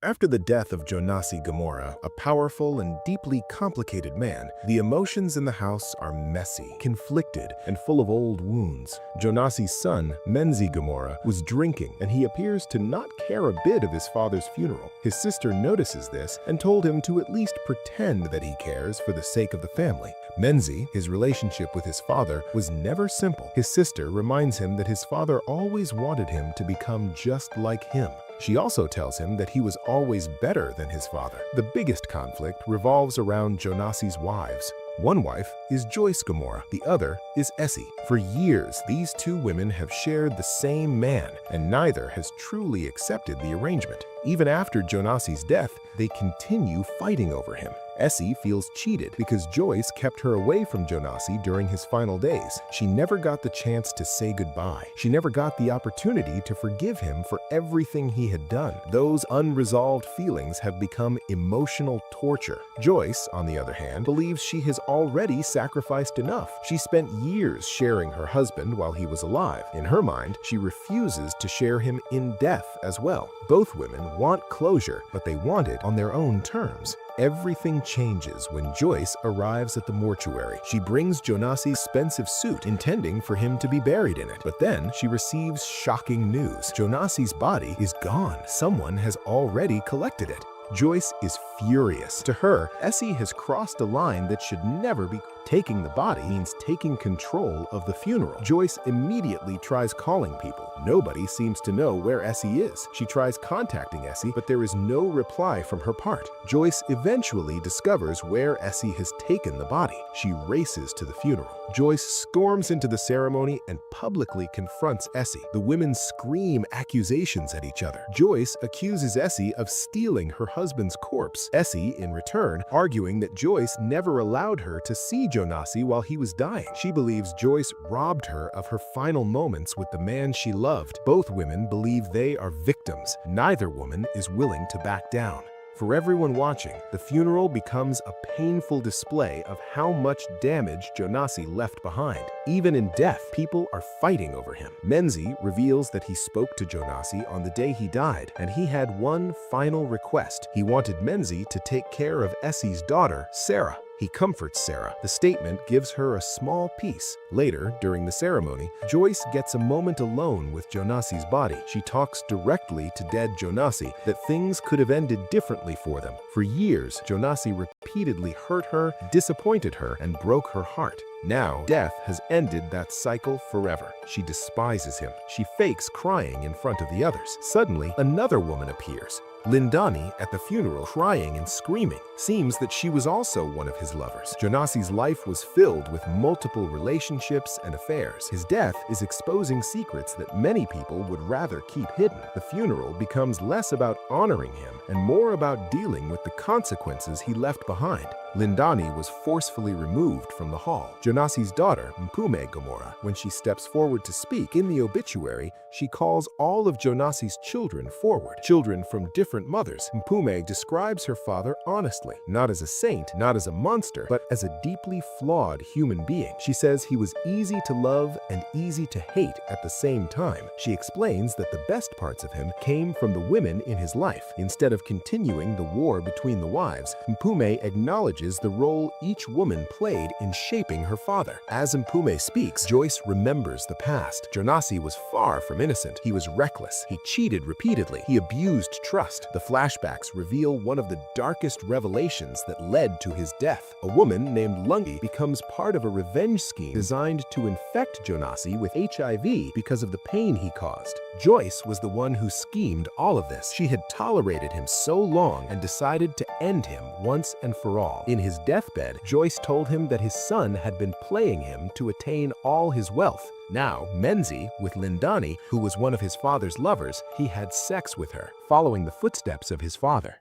After the death of Jonasi Gamora, a powerful and deeply complicated man, the emotions in the house are messy, conflicted, and full of old wounds. Jonasi's son, Menzi Gamora, was drinking, and he appears to not care a bit of his father's funeral. His sister notices this and told him to at least pretend that he cares for the sake of the family. Menzi, his relationship with his father, was never simple. His sister reminds him that his father always wanted him to become just like him. She also tells him that he was always better than his father. The biggest conflict revolves around Jonasi's wives. One wife is Joyce Gamora, the other is Essie. For years, these two women have shared the same man, and neither has truly accepted the arrangement. Even after Jonasi's death, they continue fighting over him. Essie feels cheated because Joyce kept her away from Jonasi during his final days. She never got the chance to say goodbye. She never got the opportunity to forgive him for everything he had done. Those unresolved feelings have become emotional torture. Joyce, on the other hand, believes she has already sacrificed enough. She spent years sharing her husband while he was alive. In her mind, she refuses to share him in death as well. Both women want closure, but they want it on their own terms. Everything changes when Joyce arrives at the mortuary. She brings Jonasi's expensive suit, intending for him to be buried in it. But then she receives shocking news. Jonasi's body is gone. Someone has already collected it. Joyce is furious. To her, Essie has crossed a line that should never be. Taking the body means taking control of the funeral. Joyce immediately tries calling people. Nobody seems to know where Essie is. She tries contacting Essie, but there is no reply from her part. Joyce eventually discovers where Essie has taken the body. She races to the funeral. Joyce storms into the ceremony and publicly confronts Essie. The women scream accusations at each other. Joyce accuses Essie of stealing her husband's corpse. Essie, in return, arguing that Joyce never allowed her to see Jonasi while he was dying. She believes Joyce robbed her of her final moments with the man she loved. Both women believe they are victims. Neither woman is willing to back down. For everyone watching, the funeral becomes a painful display of how much damage Jonasi left behind. Even in death, people are fighting over him. Menzi reveals that he spoke to Jonasi on the day he died, and he had one final request. He wanted Menzi to take care of Essie's daughter, Sarah. He comforts Sarah. The statement gives her a small peace. Later, during the ceremony, Joyce gets a moment alone with Jonasi's body. She talks directly to dead Jonasi that things could have ended differently for them. For years, Jonasi repeatedly hurt her, disappointed her, and broke her heart. Now, death has ended that cycle forever. She despises him. She fakes crying in front of the others. Suddenly, another woman appears. Lindani, at the funeral, crying and screaming. Seems that she was also one of his lovers. Jonasi's life was filled with multiple relationships and affairs. His death is exposing secrets that many people would rather keep hidden. The funeral becomes less about honoring him and more about dealing with the consequences he left behind. Lindani was forcefully removed from the hall. Jonasi's daughter, Mpume Gamora, when she steps forward to speak in the obituary, she calls all of Jonasi's children forward. Children from different mothers. Mpume describes her father honestly, not as a saint, not as a monster, but as a deeply flawed human being. She says he was easy to love and easy to hate at the same time. She explains that the best parts of him came from the women in his life. Instead of continuing the war between the wives, Mpume acknowledges the role each woman played in shaping her father. As Mpume speaks, Joyce remembers the past. Jonasi was far from innocent. He was reckless. He cheated repeatedly. He abused trust. The flashbacks reveal one of the darkest revelations that led to his death. A woman named Lungi becomes part of a revenge scheme designed to infect Jonasi with HIV because of the pain he caused. Joyce was the one who schemed all of this. She had tolerated him so long and decided to end him once and for all. In his deathbed, Joyce told him that his son had been playing him to attain all his wealth. Now, Menzi, with Lindani, who was one of his father's lovers, he had sex with her, following the footsteps of his father.